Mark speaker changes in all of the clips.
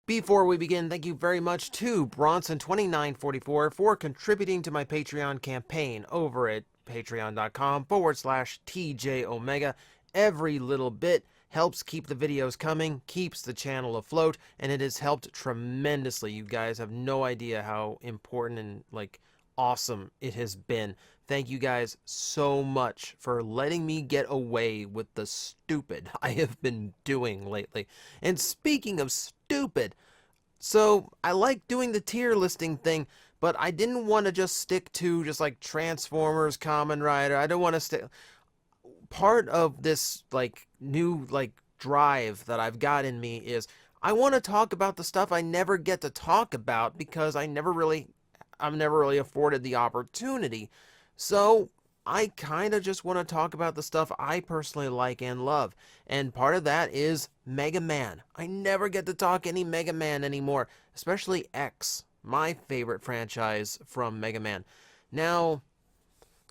Speaker 1: Before we begin, thank you very much to Bronson2944 for contributing to my Patreon campaign over at patreon.com/TJOmega. Every little bit helps keep the videos coming, keeps the channel afloat, and it has helped tremendously. You guys have no idea how important and awesome it has been. Thank you guys so much for letting me get away with the stupid I have been doing lately. And speaking of stupid, so I like doing the tier listing thing, but I didn't want to just stick to just like Transformers, Kamen Rider. I don't want to stay. Part of this new drive that I've got in me is I want to talk about the stuff I never get to talk about because I'm never really afforded the opportunity. So I kind of just want to talk about the stuff I personally like and love. And part of that is Mega Man. I never get to talk any Mega Man anymore, especially X, my favorite franchise from Mega Man. Now,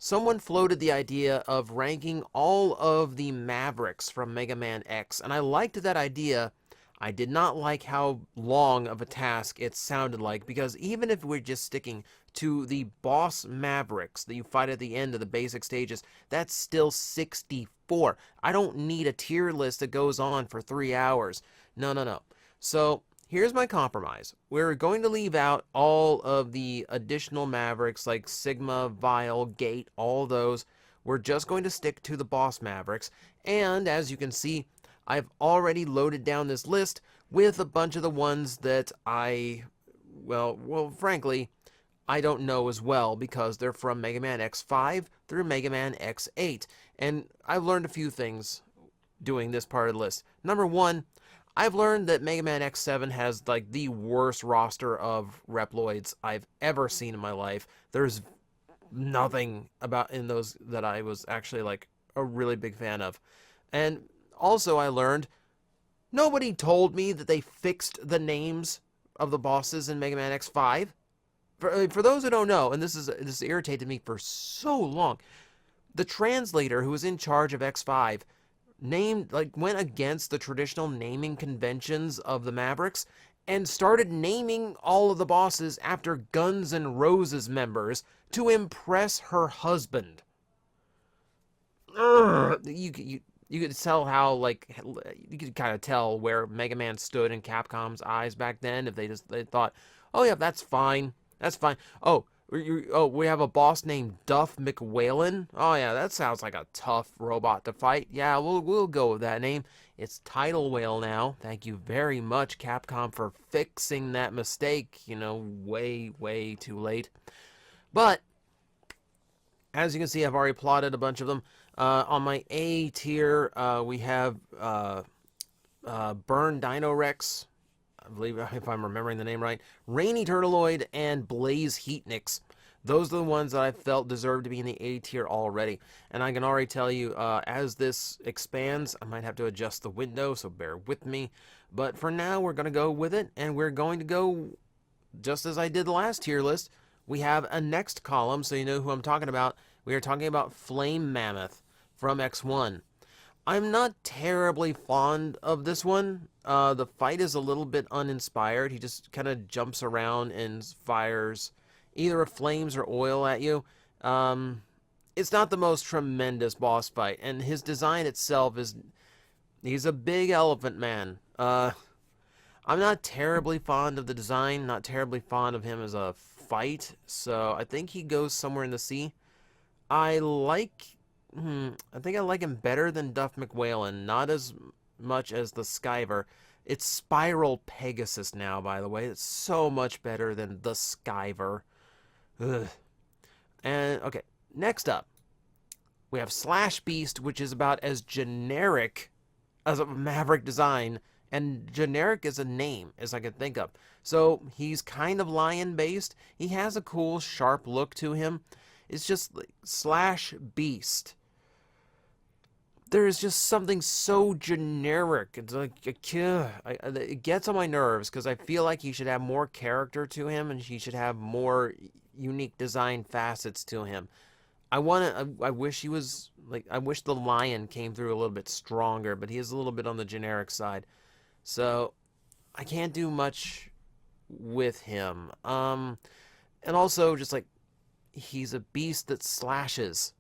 Speaker 1: someone floated the idea of ranking all of the Mavericks from Mega Man X, and I liked that idea. I did not like how long of a task it sounded like, because even if we're just sticking to the boss Mavericks that you fight at the end of the basic stages, that's still 64. I don't need a tier list that goes on for 3 hours. No. So here's my compromise. We're going to leave out all of the additional Mavericks like Sigma, Vile, Gate, all those. We're just going to stick to the boss Mavericks. And as you can see, I've already loaded down this list with a bunch of the ones that frankly, I don't know as well because they're from Mega Man X5 through Mega Man X8. And I've learned a few things doing this part of the list. Number one, I've learned that Mega Man X7 has the worst roster of Reploids I've ever seen in my life. There's nothing about in those that I was actually a really big fan of. And also I learned nobody told me that they fixed the names of the bosses in Mega Man X5. For those who don't know, and this irritated me for so long, the translator who was in charge of X5 went against the traditional naming conventions of the Mavericks and started naming all of the bosses after Guns N' Roses members to impress her husband. You could tell how you could kind of tell where Mega Man stood in Capcom's eyes back then if they thought, oh yeah, that's fine. That's fine. Oh, we have a boss named Duff McWhalen. Oh yeah, that sounds like a tough robot to fight. Yeah, we'll go with that name. It's Tidal Whale now. Thank you very much, Capcom, for fixing that mistake. Way too late. But as you can see, I've already plotted a bunch of them. On my A tier, we have Burn Dino Rex. I believe, if I'm remembering the name right, Rainy Turtleoid, and Blaze Heatnix. Those are the ones that I felt deserved to be in the A tier already. And I can already tell you, as this expands, I might have to adjust the window, so bear with me. But for now, we're going to go with it, and we're going to go just as I did the last tier list. We have a next column, so you know who I'm talking about. We are talking about Flame Mammoth from X1. I'm not terribly fond of this one. The fight is a little bit uninspired. He just kind of jumps around and fires either flames or oil at you. It's not the most tremendous boss fight, and his design itself he's a big elephant man. I'm not terribly fond of the design, not terribly fond of him as a fight, so I think he goes somewhere in the sea. I think I like him better than Duff McWhalen, not as much as the Skyver. It's Spiral Pegasus now, by the way. It's so much better than the Skyver. Ugh. And, okay, next up, we have Slash Beast, which is about as generic as a Maverick design, and generic as a name as I can think of. So, he's kind of lion-based. He has a cool, sharp look to him. It's just Slash Beast. There is just something so generic. It's it gets on my nerves because I feel like he should have more character to him and he should have more unique design facets to him. I wish he was I wish the lion came through a little bit stronger, but he is a little bit on the generic side. So I can't do much with him. And also just like he's a beast that slashes.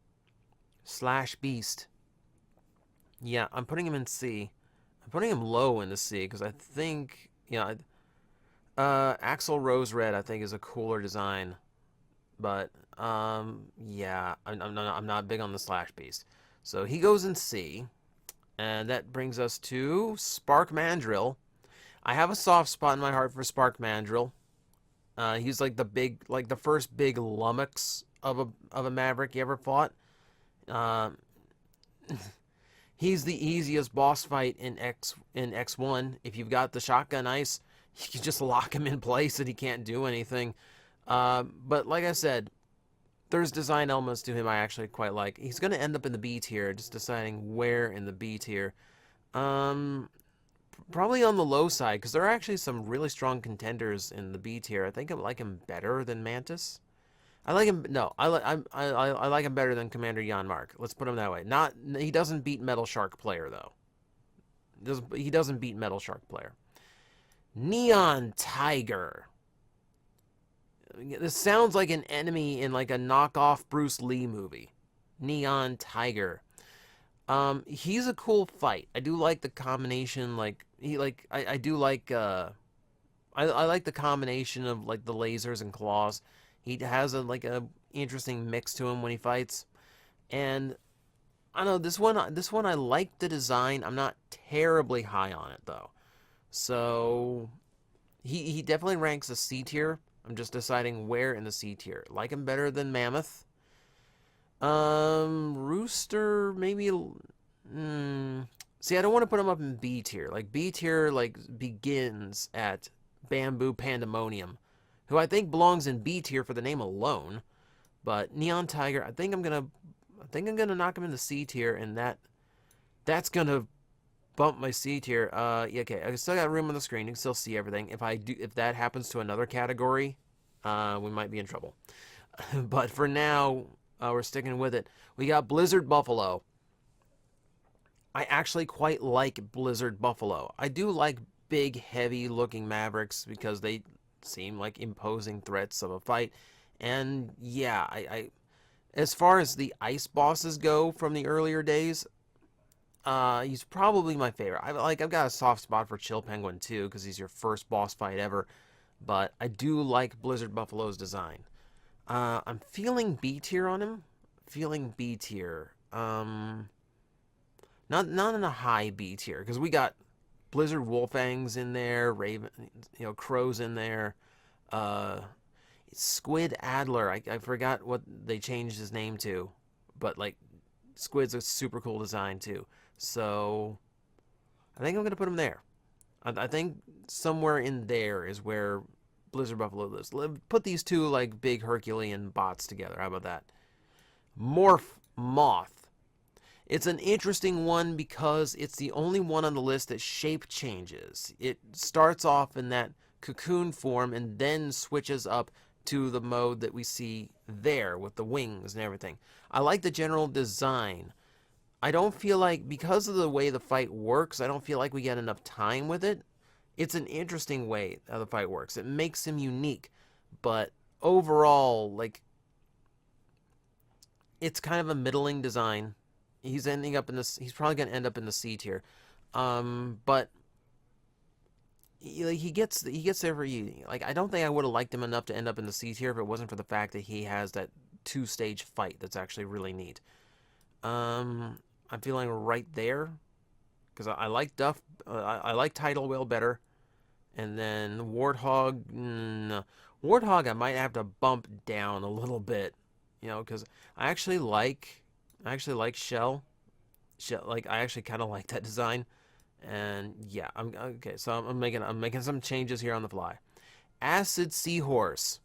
Speaker 1: Slash beast. Yeah, I'm putting him in C. I'm putting him low in the C because I think, Axel Rose Red I think is a cooler design. But yeah, I'm not big on the slash beast. So he goes in C, and that brings us to Spark Mandrel. I have a soft spot in my heart for Spark Mandrel. He's like the first big lummox of a Maverick you ever fought. Uh, he's the easiest boss fight in X1. If you've got the shotgun ice, you can just lock him in place and he can't do anything. But like I said, there's design elements to him I actually quite like. He's going to end up in the B tier, just deciding where in the B tier. Probably on the low side, because there are actually some really strong contenders in the B tier. I think I like him better than Mantis. I like him. No, I like him better than Commander Jan Mark. Let's put him that way. He doesn't beat Metal Shark Player though. He doesn't beat Metal Shark Player. Neon Tiger. This sounds like an enemy in like a knockoff Bruce Lee movie. Neon Tiger. He's a cool fight. I do like the combination. I do like. I like the combination of like the lasers and claws. He has a interesting mix to him when he fights, and I don't know this one. I like the design. I'm not terribly high on it though, so he definitely ranks a C tier. I'm just deciding where in the C tier. Like him better than Mammoth. Rooster maybe. See, I don't want to put him up in B tier. Like B tier begins at Bamboo Pandemonium, who I think belongs in B tier for the name alone. But Neon Tiger, I think I'm gonna knock him into C tier, and that's gonna bump my C tier. Yeah, okay. I still got room on the screen. You can still see everything. If that happens to another category, we might be in trouble. But for now, we're sticking with it. We got Blizzard Buffalo. I actually quite like Blizzard Buffalo. I do like big, heavy-looking Mavericks because they seem like imposing threats of a fight. And yeah, I as far as the ice bosses go from the earlier days, he's probably my favorite. I've got a soft spot for Chill Penguin too because he's your first boss fight ever. But I do like Blizzard Buffalo's design. I'm feeling B tier on him. Feeling B tier. Not in a high B tier because we got Blizzard Wolfangs in there, Raven, Crows in there, Squid Adler. I forgot what they changed his name to, but like Squid's a super cool design too. So I think I'm gonna put him there. I think somewhere in there is where Blizzard Buffalo lives. Put these two like big Herculean bots together. How about that? Morph Moth. It's an interesting one because it's the only one on the list that shape changes. It starts off in that cocoon form and then switches up to the mode that we see there with the wings and everything. I like the general design. I don't feel like, because of the way the fight works, I don't feel like we get enough time with it. It's an interesting way how the fight works. It makes him unique, but overall, like, it's kind of a middling design. He's ending up in this. He's probably going to end up in the C tier, but he gets there for you. Like, I don't think I would have liked him enough to end up in the C tier if it wasn't for the fact that he has that 2-stage fight that's actually really neat. I'm feeling right there because I like Duff. I like Tidal Whale better, and then Warthog. Warthog I might have to bump down a little bit, because I actually like Shell. Like, I actually kind of like that design. And yeah, I'm okay. So I'm making some changes here on the fly. Acid Seahorse.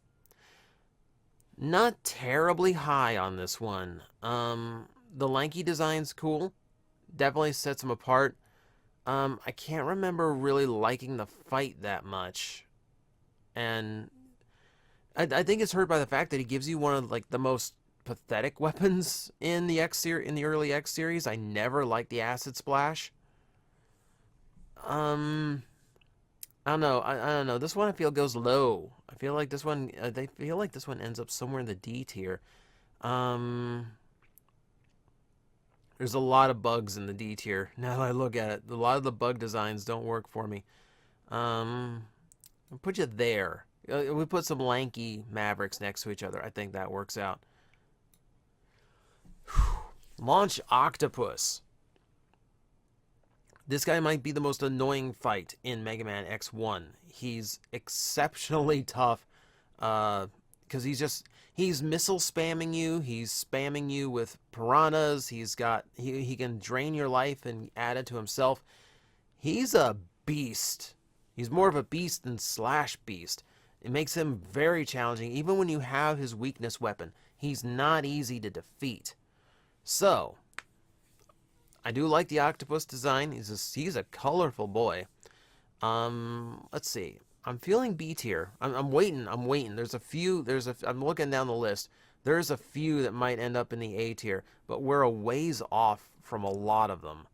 Speaker 1: Not terribly high on this one. The lanky design's cool. Definitely sets him apart. I can't remember really liking the fight that much. And I think it's hurt by the fact that he gives you one of like the most pathetic weapons in the early X series. I never liked the Acid Splash. I I don't know. I don't know. This one I feel goes low. I feel like this one. They feel like this one ends up somewhere in the D tier. Um, there's a lot of bugs in the D tier. Now that I look at it, a lot of the bug designs don't work for me. I'll put you there. We put some lanky Mavericks next to each other. I think that works out. Launch Octopus. This guy might be the most annoying fight in Mega Man X1. He's exceptionally tough because he's missile spamming you. He's spamming you with piranhas. He can drain your life and add it to himself. He's a beast. He's more of a beast than Slash Beast. It makes him very challenging. Even when you have his weakness weapon, he's not easy to defeat. So, I do like the Octopus design. He's a colorful boy. Let's see. I'm feeling B tier. I'm waiting. There's a few. I'm looking down the list. There's a few that might end up in the A tier, but we're a ways off from a lot of them.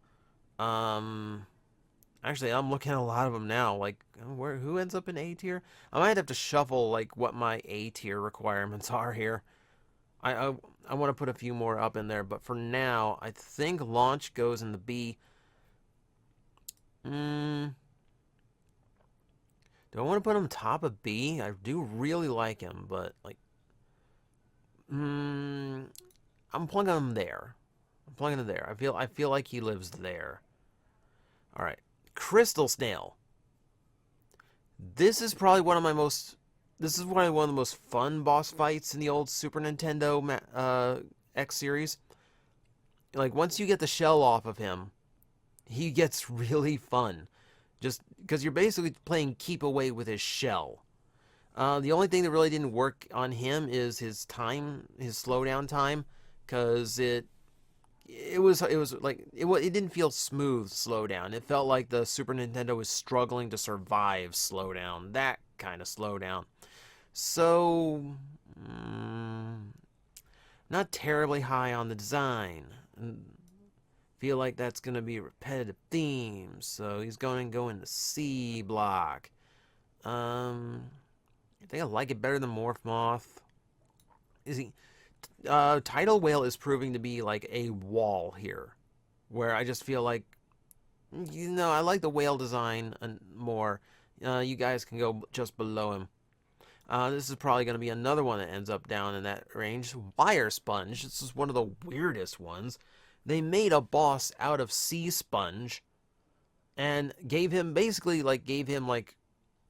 Speaker 1: Actually, I'm looking at a lot of them now. Like, who ends up in A tier? I might have to shuffle like what my A tier requirements are here. I want to put a few more up in there, but for now, I think Launch goes in the B. Do I want to put him top of B? I do really like him, but like, I'm plugging him there. I feel like he lives there. All right, Crystal Snail. This is probably one of the most fun boss fights in the old Super Nintendo X series. Like, once you get the shell off of him, he gets really fun. Just because you're basically playing keep away with his shell. The only thing that really didn't work on him is his slowdown time, because it didn't feel smooth slowdown. It felt like the Super Nintendo was struggling to survive slowdown, that kind of slowdown. So, not terribly high on the design. Feel like that's going to be a repetitive theme, so he's going to go in the C block. I think I like it better than Morph Moth. Tidal Whale is proving to be like a wall here, where I just feel like, I like the whale design more. You guys can go just below him. This is probably going to be another one that ends up down in that range. Wire Sponge. This is one of the weirdest ones. They made a boss out of sea sponge and gave him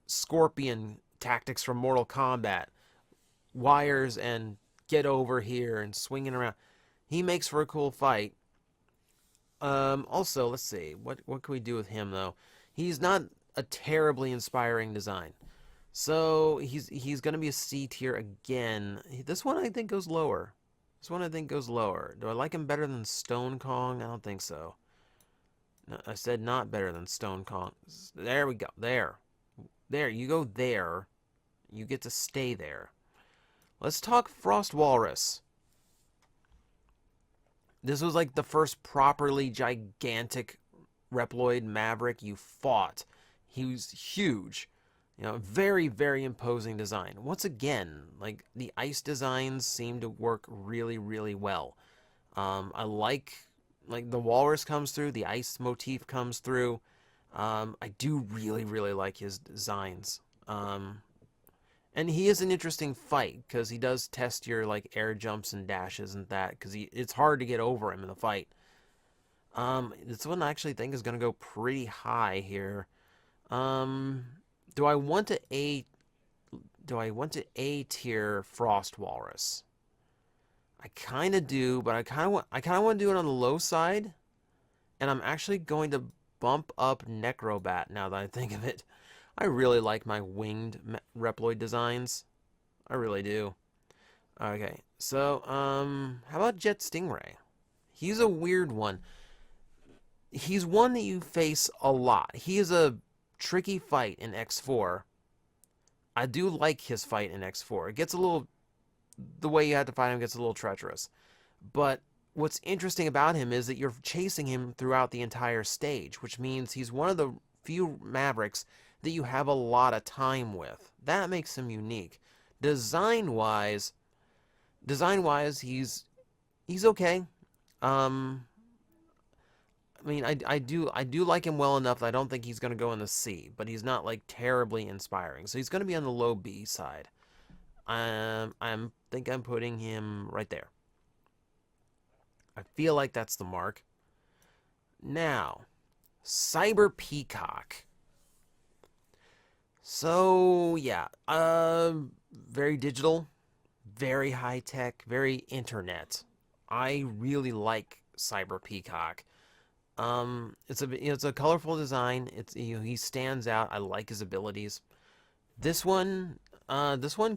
Speaker 1: scorpion tactics from Mortal Kombat. Wires and get over here and swinging around. He makes for a cool fight. Also, let's see. What can we do with him, though? He's not a terribly inspiring design. So, he's going to be a C tier again. This one, I think, goes lower. Do I like him better than Stone Kong? I don't think so. No, I said not better than Stone Kong. There we go. There. You go there. You get to stay there. Let's talk Frost Walrus. This was like the first properly gigantic Reploid Maverick you fought. He was huge. Very, very imposing design. Once again, like, the ice designs seem to work really, really well. I like the walrus comes through, the ice motif comes through. I do really, really like his designs. And he is an interesting fight, because he does test your, like, air jumps and dashes and that, because it's hard to get over him in the fight. This one I actually think is going to go pretty high here. Do I want to A tier Frost Walrus? I kind of do, but I kind of want to do it on the low side, and I'm actually going to bump up Necrobat now that I think of it. I really like my winged Reploid designs. I really do. Okay, so how about Jet Stingray? He's a weird one. He's one that you face a lot. He is a tricky fight in X4. I do like his fight in X4. It gets the way you have to fight him gets a little treacherous. But what's interesting about him is that you're chasing him throughout the entire stage, which means he's one of the few Mavericks that you have a lot of time with. That makes him unique. Design-wise, he's okay. Um, I mean, I do like him well enough that I don't think he's going to go in the C, but he's not like terribly inspiring. So he's going to be on the low B side. Think I'm putting him right there. I feel like that's the mark. Now, Cyber Peacock. So yeah, very digital, very high tech, very internet. I really like Cyber Peacock. It's a colorful design. He stands out. I like his abilities. This one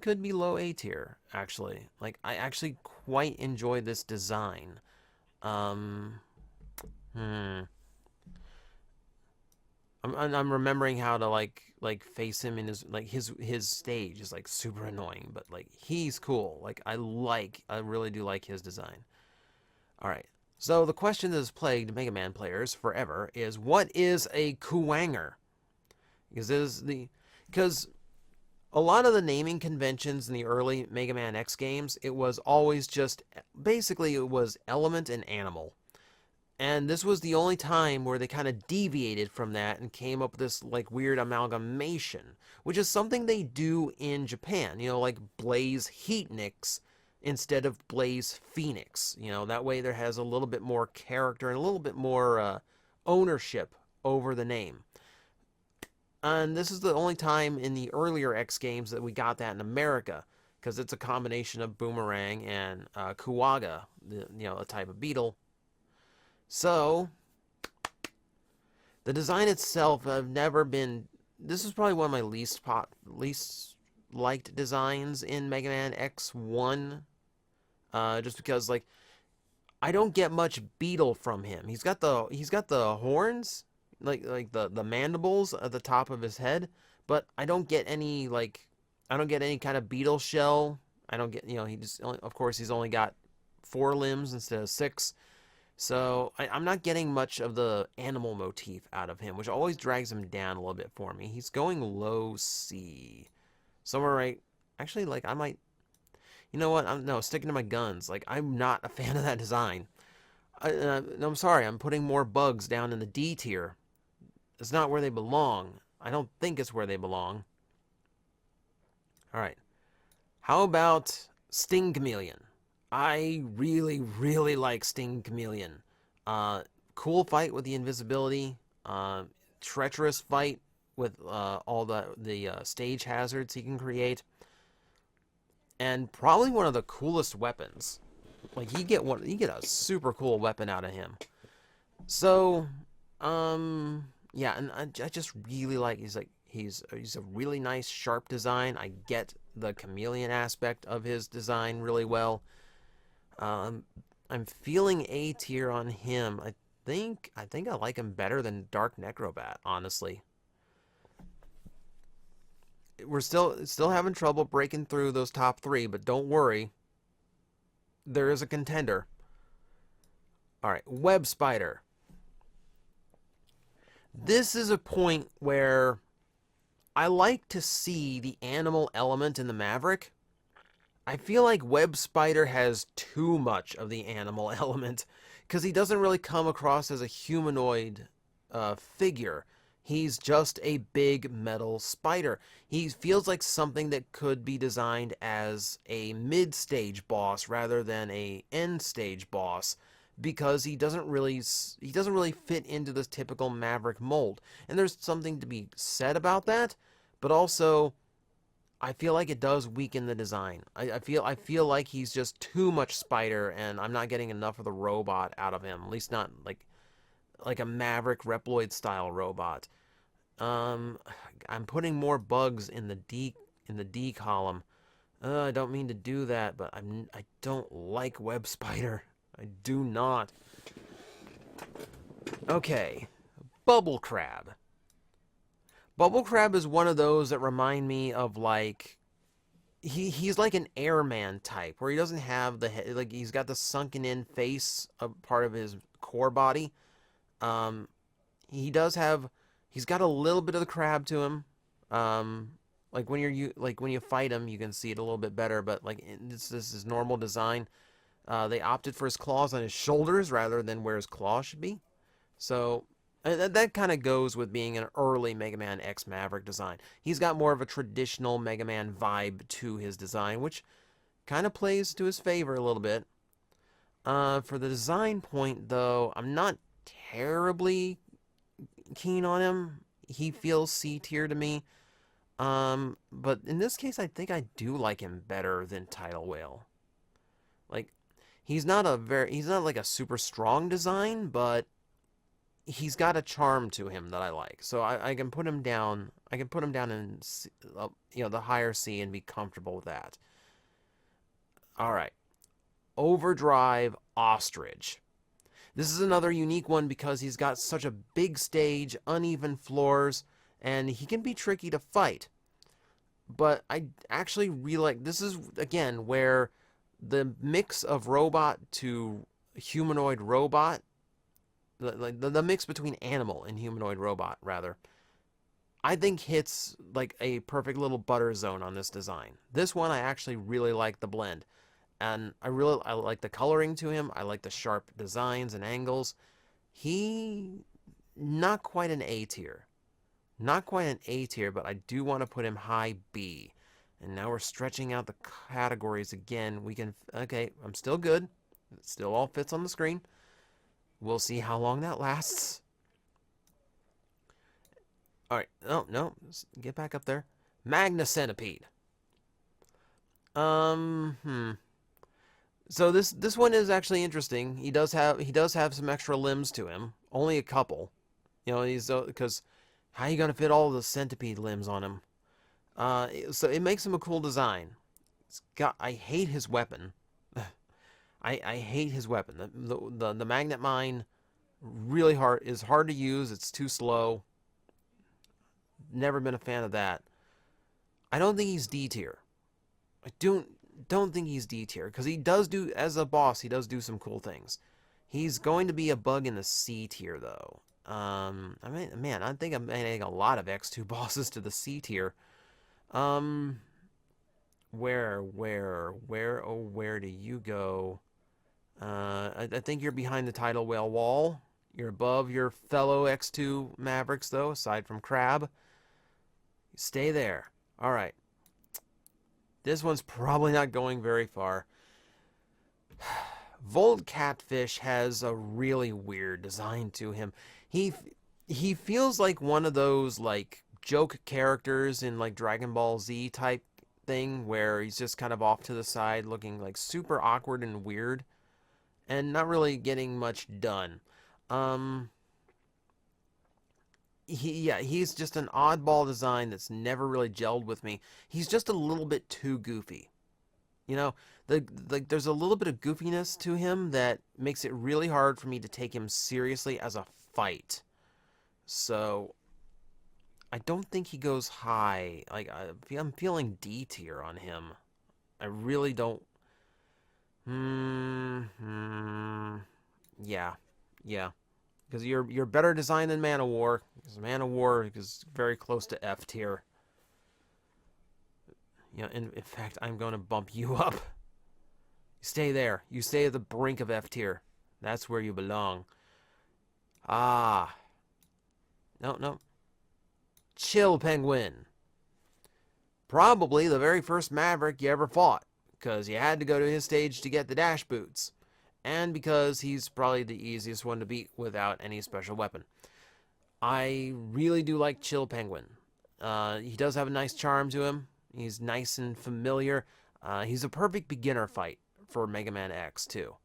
Speaker 1: could be low A tier actually. Like I actually quite enjoy this design. Um, hmm. I'm remembering how to like face him in his stage is like super annoying, but like he's cool. Like I really do like his design. All right. So the question that has plagued Mega Man players forever is, what is a Kuwanger? Because a lot of the naming conventions in the early Mega Man X games, it was always just basically it was element and animal. And this was the only time where they kind of deviated from that and came up with this like weird amalgamation, which is something they do in Japan, like Blaze Heatnix instead of Blaze Phoenix. That way there has a little bit more character and a little bit more ownership over the name. And this is the only time in the earlier X games that we got that in America, because it's a combination of Boomerang and Kuwaga, a type of beetle. So, the design itself, I've never been... This is probably one of my least liked designs in Mega Man X1. Just because, like, I don't get much Beetle from him. He's got the horns, like the mandibles at the top of his head, but I don't get any, kind of Beetle shell. I don't get, of course, he's only got 4 limbs instead of 6. So I'm not getting much of the animal motif out of him, which always drags him down a little bit for me. He's going low C. Somewhere right... Actually, like, I might... You know what? No, sticking to my guns. Like, I'm not a fan of that design. I'm sorry, I'm putting more bugs down in the D tier. It's not where they belong. I don't think it's where they belong. Alright. How about Sting Chameleon? I really, really like Sting Chameleon. Cool fight with the invisibility. Treacherous fight with all the stage hazards he can create. And probably one of the coolest weapons. Like you get a super cool weapon out of him. So, yeah, and I just really like he's a really nice sharp design. I get the chameleon aspect of his design really well. I'm feeling A tier on him. I think I like him better than Dark Necrobat, honestly. We're still having trouble breaking through those top 3, but don't worry. There is a contender. Alright, Web Spider. This is a point where I like to see the animal element in the Maverick. I feel like Web Spider has too much of the animal element, because he doesn't really come across as a humanoid figure. He's just a big metal spider. He feels like something that could be designed as a mid-stage boss rather than a end-stage boss, because he doesn't really fit into this typical Maverick mold. And there's something to be said about that, but also I feel like it does weaken the design. I feel like he's just too much spider, and I'm not getting enough of the robot out of him. At least not like a Maverick Reploid style robot. I'm putting more bugs in the D column. I don't mean to do that, but I don't like Web Spider. I do not. Okay, Bubble Crab. Bubble Crab is one of those that remind me of like he's like an airman type, where he doesn't have the head, like he's got the sunken in face of part of his core body. He's got a little bit of the crab to him, Like when when you fight him, you can see it a little bit better. But like this is normal design. They opted for his claws on his shoulders rather than where his claws should be. So that kind of goes with being an early Mega Man X Maverick design. He's got more of a traditional Mega Man vibe to his design, which kind of plays to his favor a little bit. For the design point, though, I'm not terribly keen on him. He feels C tier to me. But in this case, I think I do like him better than Tidal Whale. Like, he's not like a super strong design, but he's got a charm to him that I like. So I can put him down. I can put him down in the higher C and be comfortable with that. All right. Overdrive Ostrich. This is another unique one because he's got such a big stage, uneven floors, and he can be tricky to fight. But I actually really like, this is again where the mix of robot to humanoid robot, the mix between animal and humanoid robot rather, I think hits like a perfect little butter zone on this design. This one I actually really like the blend. And I like the coloring to him. I like the sharp designs and angles. He, not quite an A tier. Not quite an A tier, but I do want to put him high B. And now we're stretching out the categories again. Okay, I'm still good. It still all fits on the screen. We'll see how long that lasts. Alright, no, get back up there. Magnus Centipede. So this one is actually interesting. He does have some extra limbs to him, only a couple. You know, because how are you gonna fit all the centipede limbs on him? So it makes him a cool design. I hate his weapon. I hate his weapon. The magnet mine is hard to use. It's too slow. Never been a fan of that. I don't think he's D tier. I don't think he's D tier because he does do, as a boss, he does do some cool things. He's going to be a bug in the C tier though. I mean, man, I think I'm adding a lot of X2 bosses to the C tier. Where do you go? I think you're behind the Tidal Whale wall. You're above your fellow X2 Mavericks though, aside from Crab. Stay there. All right. This one's probably not going very far. Volt Catfish has a really weird design to him. He feels like one of those like joke characters in like Dragon Ball Z type thing where he's just kind of off to the side looking like super awkward and weird and not really getting much done. He's just an oddball design that's never really gelled with me. He's just a little bit too goofy. You know, there's a little bit of goofiness to him that makes it really hard for me to take him seriously as a fight. So, I don't think he goes high. Like, I'm feeling D tier on him. I really don't. Yeah. Because you're better designed than Man of War. Because Man of War is very close to F tier. You know, in fact, I'm going to bump you up. Stay there. You stay at the brink of F tier. That's where you belong. Ah. No. Chill Penguin. Probably the very first Maverick you ever fought. Because you had to go to his stage to get the dash boots. And because he's probably the easiest one to beat without any special weapon. I really do like Chill Penguin. He does have a nice charm to him. He's nice and familiar. He's a perfect beginner fight for Mega Man X too.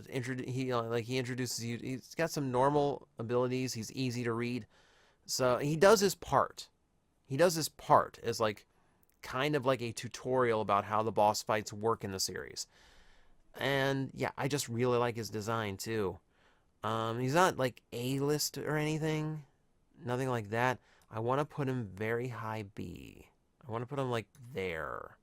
Speaker 1: He introduces you. He's got some normal abilities. He's easy to read. So he does his part. He does his part as like kind of like a tutorial about how the boss fights work in the series. And yeah, I just really like his design too. He's not like A-list or anything. Nothing like that. I want to put him very high B. I want to put him like there.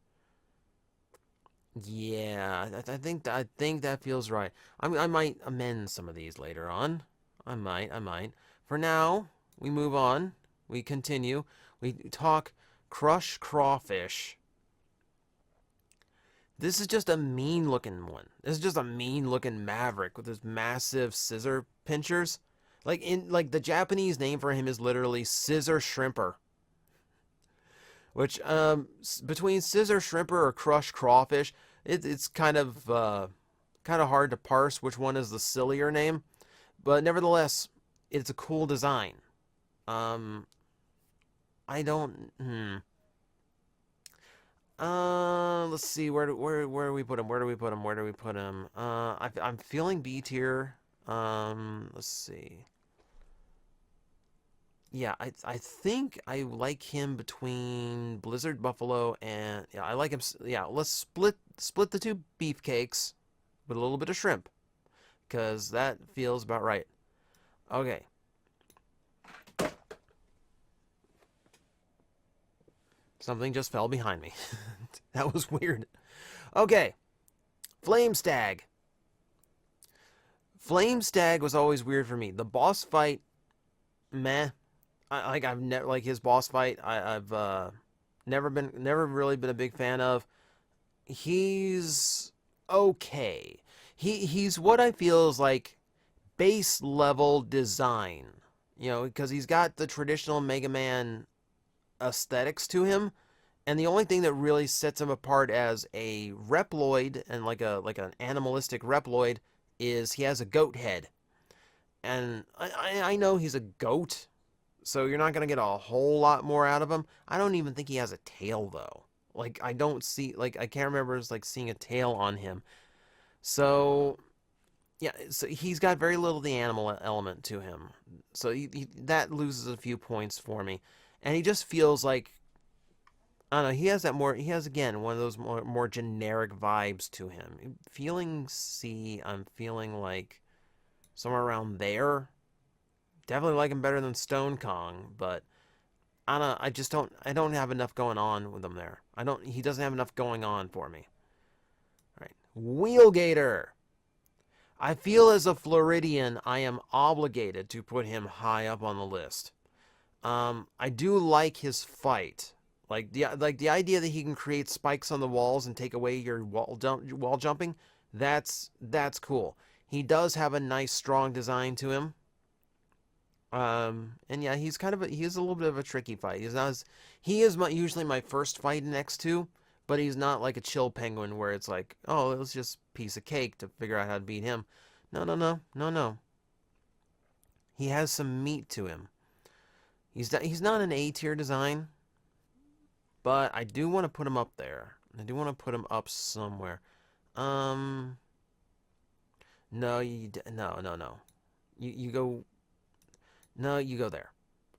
Speaker 1: Yeah, I think that feels right. I might amend some of these later on. I might. For now, we move on. We continue. We talk Crush Crawfish. This is just a mean looking one. This is just a mean looking Maverick with his massive scissor pinchers. Like the Japanese name for him is literally Scissor Shrimper. Which between Scissor Shrimper or Crush Crawfish, it's kind of hard to parse which one is the sillier name, but nevertheless, it's a cool design. I don't. Let's see. Where do we put him? Where do we put him? Where do we put him? I'm feeling B tier. Let's see. Yeah, I think I like him between Blizzard Buffalo and yeah, I like him. Yeah, let's split the two beefcakes with a little bit of shrimp, because that feels about right. Okay. Something just fell behind me. That was weird. Okay. Flame Stag. Flame Stag was always weird for me. The boss fight, meh. I've never like his boss fight. I've never really been a big fan of. He's okay. He's what I feel is like base level design. You know, because he's got the traditional Mega Man aesthetics to him, and the only thing that really sets him apart as a Reploid and like an animalistic Reploid is he has a goat head. And I know he's a goat, so you're not going to get a whole lot more out of him. I don't even think he has a tail, though. Like, I don't see, like, I can't remember like seeing a tail on him. So, yeah, so he's got very little of the animal element to him. So that loses a few points for me. And he just feels like, I don't know, he has, again, one of those more generic vibes to him. Feeling C, I'm feeling like somewhere around there. Definitely like him better than Stone Kong, but I don't have enough going on with him there. He doesn't have enough going on for me. All right. Wheel Gator. I feel as a Floridian, I am obligated to put him high up on the list. I do like his fight. Like the idea that he can create spikes on the walls and take away your wall jumping, that's cool. He does have a nice strong design to him. And yeah, he is a little bit of a tricky fight. He is usually my first fight in X2, but he's not like a chill penguin where it's like, oh, it was just a piece of cake to figure out how to beat him. No. He has some meat to him. He's not an A tier design, but I do want to put him up there. I do want to put him up somewhere. No. You go. No, you go there.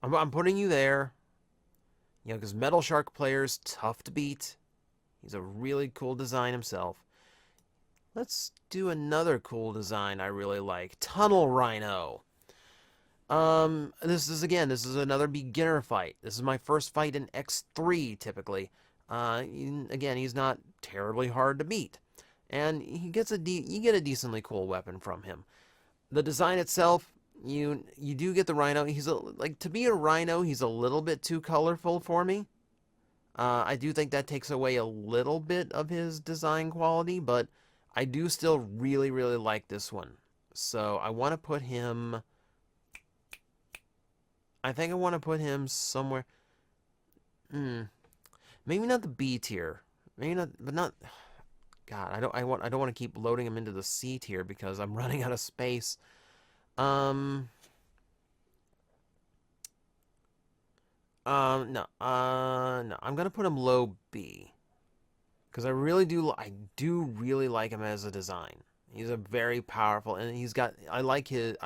Speaker 1: I'm putting you there. You know, because Metal Shark player's tough to beat. He's a really cool design himself. Let's do another cool design I really like. Tunnel Rhino. This is another beginner fight. This is my first fight in X3, typically. Again, he's not terribly hard to beat. And you get a decently cool weapon from him. The design itself, you do get the Rhino. To be a Rhino, he's a little bit too colorful for me. I do think that takes away a little bit of his design quality, but I do still really, really like this one. So I want to put him... I think I want to put him somewhere... Maybe not the B tier. Maybe not... But not... God, I don't want to keep loading him into the C tier because I'm running out of space. No. No. I'm gonna put him low B, because I do really like him as a design. He's a very powerful, and thematically,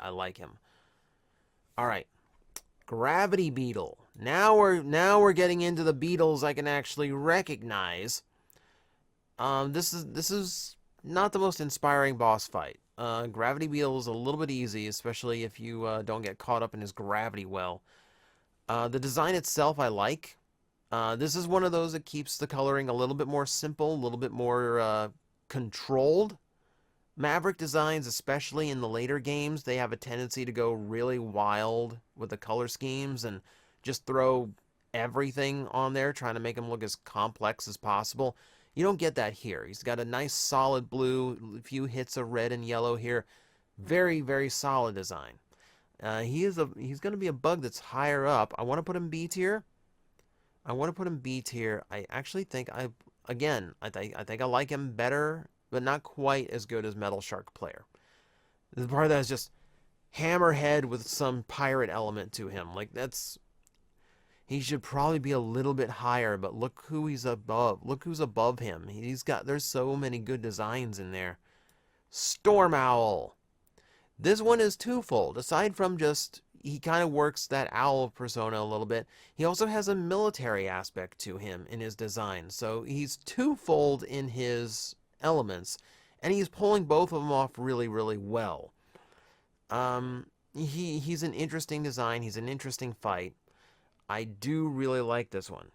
Speaker 1: I like him. All right, Gravity Beetle. Now we're getting into the beetles I can actually recognize. This is not the most inspiring boss fight. Gravity Beetle is a little bit easy, especially if you don't get caught up in his gravity well. The design itself I like. This is one of those that keeps the coloring a little bit more simple, a little bit more controlled. Maverick designs, especially in the later games, they have a tendency to go really wild with the color schemes and just throw everything on there, trying to make him look as complex as possible. You don't get that here. He's got a nice solid blue, a few hits of red and yellow here. Very, very solid design. He's going to be a bug that's higher up. I want to put him B tier. I actually think I think I like him better, but not quite as good as Metal Shark Player. The part that is just Hammerhead with some pirate element to him. Like, he should probably be a little bit higher, but look who he's above. Look who's above him. There's so many good designs in there. Storm Owl. This one is twofold. Aside from just, he kind of works that owl persona a little bit, he also has a military aspect to him in his design. So he's twofold in his elements, and he's pulling both of them off really, really well. He's an interesting design. He's an interesting fight. I do really like this one.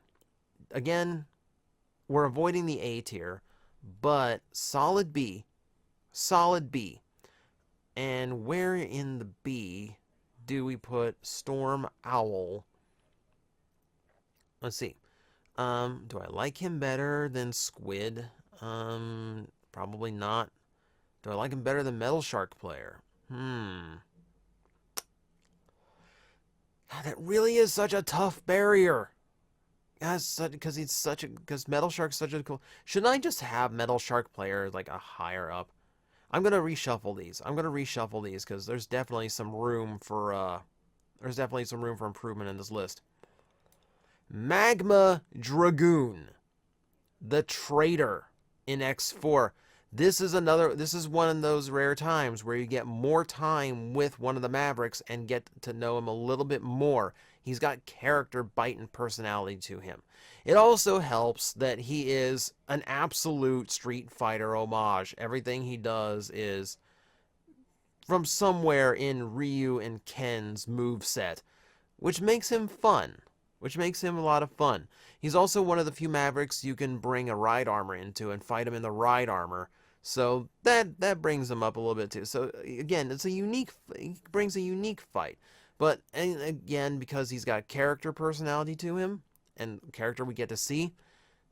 Speaker 1: Again, we're avoiding the A tier, but solid B. Solid B. And where in the B do we put Storm Owl? Let's see. Do I like him better than Squid? Probably not. Do I like him better than Metal Shark Player? God, that really is such a tough barrier. Because Metal Shark's such a cool. Shouldn't I just have Metal Shark Player like a higher up? I'm gonna reshuffle these. Because there's definitely some room for improvement in this list. Magma Dragoon, the Traitor in X4. This is one of those rare times where you get more time with one of the Mavericks and get to know him a little bit more. He's got character, bite, and personality to him. It also helps that he is an absolute Street Fighter homage. Everything he does is from somewhere in Ryu and Ken's moveset, which makes him fun. Which makes him a lot of fun. He's also one of the few Mavericks you can bring a ride armor into and fight him in the ride armor. So that brings him up a little bit too. So again, he brings a unique fight. But again, because he's got character personality to him and character we get to see,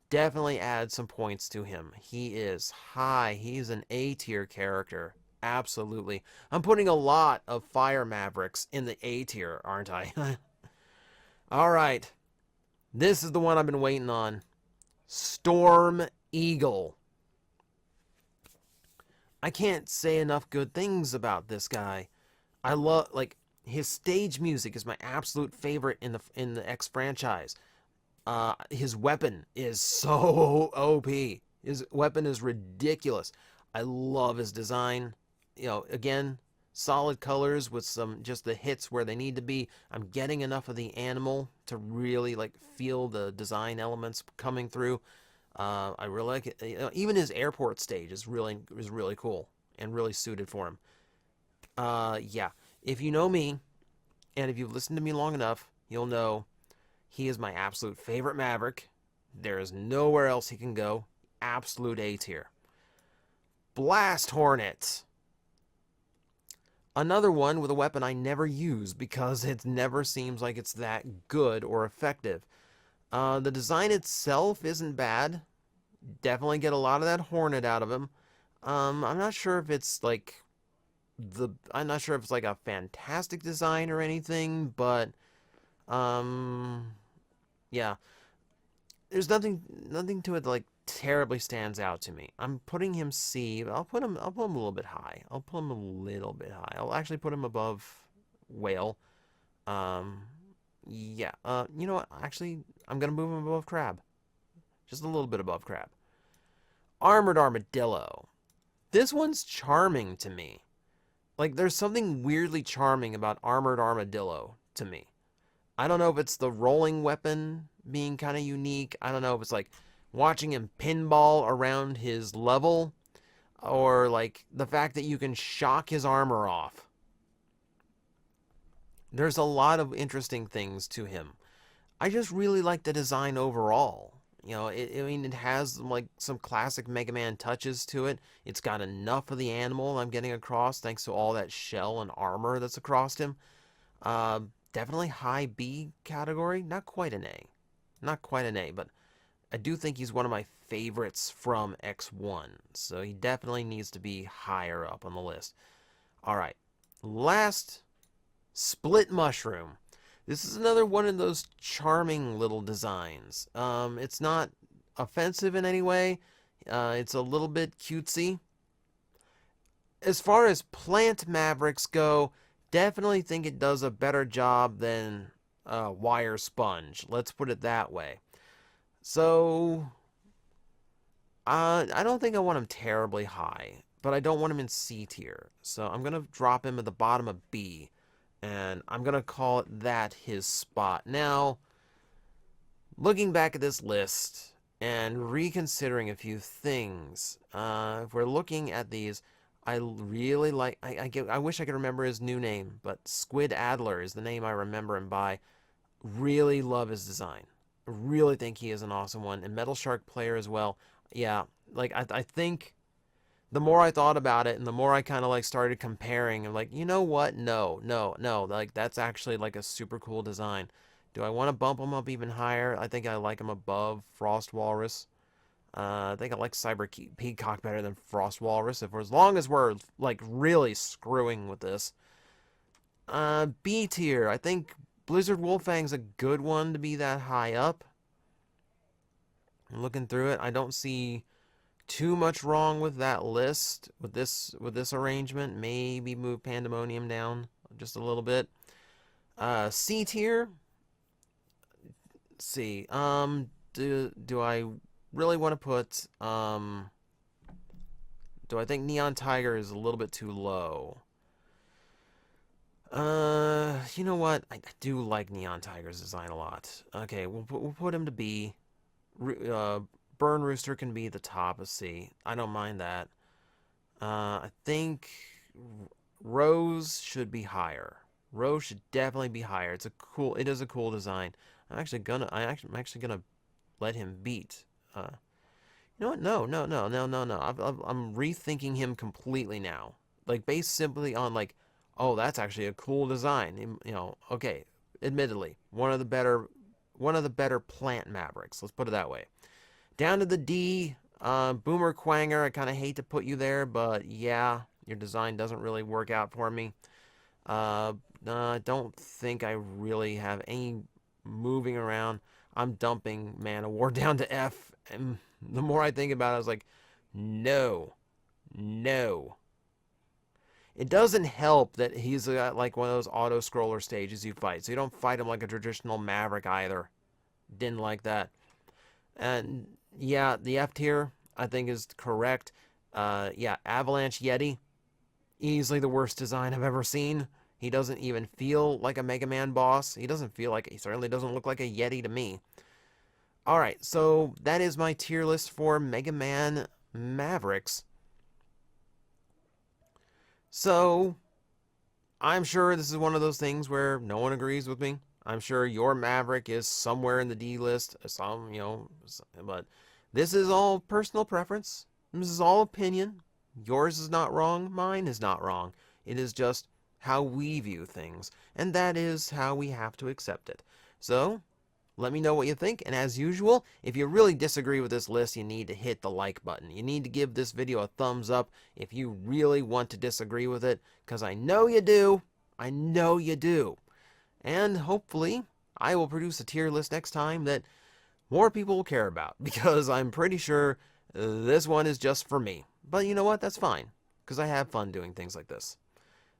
Speaker 1: definitely adds some points to him. He is high. He's an A tier character. Absolutely. I'm putting a lot of Fire Mavericks in the A tier, aren't I? All right. This is the one I've been waiting on. Storm Eagle. I can't say enough good things about this guy. I love, like, his stage music is my absolute favorite in the X franchise. His weapon is so OP. His weapon is ridiculous. I love his design. You know, again, solid colors with some just the hits where they need to be. I'm getting enough of the animal to really like feel the design elements coming through. I really like it. You know, even his airport stage is really cool and really suited for him. Yeah. If you know me, and if you've listened to me long enough, you'll know he is my absolute favorite Maverick. There is nowhere else he can go. Absolute A tier. Blast Hornet. Another one with a weapon I never use because it never seems like it's that good or effective. The design itself isn't bad. Definitely get a lot of that Hornet out of him. I'm not sure if it's like a fantastic design or anything, but yeah. There's nothing to it that like terribly stands out to me. I'm putting him C, but I'll put him a little bit high. I'll actually put him above Whale. Yeah. You know what? Actually, I'm gonna move him above Crab. Just a little bit above Crab. Armored Armadillo. This one's charming to me. Like, there's something weirdly charming about Armored Armadillo to me. I don't know if it's the rolling weapon being kind of unique. I don't know if it's like watching him pinball around his level, or like the fact that you can shock his armor off. There's a lot of interesting things to him. I just really like the design overall. You know, I mean, it has like some classic Mega Man touches to it. It's got enough of the animal I'm getting across thanks to all that shell and armor that's across him. Uh, Definitely high B category. Not quite an A. Not quite an A, but I do think he's one of my favorites from X1. So he definitely needs to be higher up on the list. Alright. Last, Split Mushroom. This is another one of those charming little designs. It's not offensive in any way. It's a little bit cutesy. As far as plant Mavericks go, definitely think it does a better job than Wire Sponge. Let's put it that way. So, I don't think I want him terribly high, but I don't want him in C tier. So I'm going to drop him at the bottom of B, and I'm going to call that his spot. Now, looking back at this list and reconsidering a few things, if we're looking at these, I really like, I wish I could remember his new name, but Squid Adler is the name I remember him by. Really love his design. Really think he is an awesome one. And Metal Shark player as well. Yeah, like I think the more I thought about it and the more I kind of like started comparing, I'm like, you know what? No. Like that's actually like a super cool design. Do I want to bump him up even higher? I think I like him above Frost Walrus. I think I like Peacock better than Frost Walrus, as long as we're like really screwing with this. B tier. I think Blizzard Wolfang's a good one to be that high up. Looking through it, I don't see too much wrong with that list, with this arrangement. Maybe move Pandemonium down just a little bit. C tier. Let's see. Do I really want to put do I think Neon Tiger is a little bit too low? You know what? I do like Neon Tiger's design a lot. Okay, we'll put him to B. Burn Rooster can be the top of C. I don't mind that. I think Rose should be higher. Rose should definitely be higher. It is a cool design. I'm actually gonna let him beat. You know what? No. I'm rethinking him completely now. Like based simply on like, oh, that's actually a cool design. You know, okay, admittedly, one of the better plant Mavericks. Let's put it that way. Down to the D, Boomer Quanger. I kind of hate to put you there, but yeah, your design doesn't really work out for me. I don't think I really have any moving around. I'm dumping Man of War down to F, and the more I think about it, I was like, no. It doesn't help that he's like one of those auto-scroller stages you fight, so you don't fight him like a traditional Maverick either. Didn't like that. And yeah, the F tier, I think, is correct. Yeah, Avalanche Yeti, easily the worst design I've ever seen. He doesn't even feel like a Mega Man boss. He certainly doesn't look like a Yeti to me. Alright, so that is my tier list for Mega Man Mavericks. So, I'm sure this is one of those things where no one agrees with me. I'm sure your Maverick is somewhere in the D list, but this is all personal preference. This is all opinion. Yours is not wrong, mine is not wrong. It is just how we view things, and that is how we have to accept it. So, let me know what you think, and as usual, if you really disagree with this list, you need to hit the like button. You need to give this video a thumbs up if you really want to disagree with it, because I know you do. I know you do. And hopefully, I will produce a tier list next time that more people will care about, because I'm pretty sure this one is just for me. But you know what? That's fine, because I have fun doing things like this.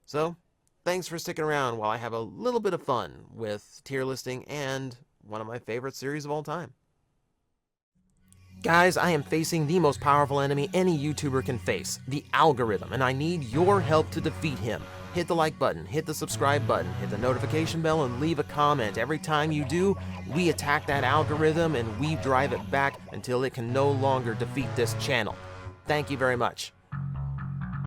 Speaker 1: So, thanks for sticking around while I have a little bit of fun with tier listing and one of my favorite series of all time. Guys, I am facing the most powerful enemy any YouTuber can face, the algorithm, and I need your help to defeat him. Hit the like button, hit the subscribe button, hit the notification bell, and leave a comment. Every time you do, we attack that algorithm and we drive it back until it can no longer defeat this channel. Thank you very much.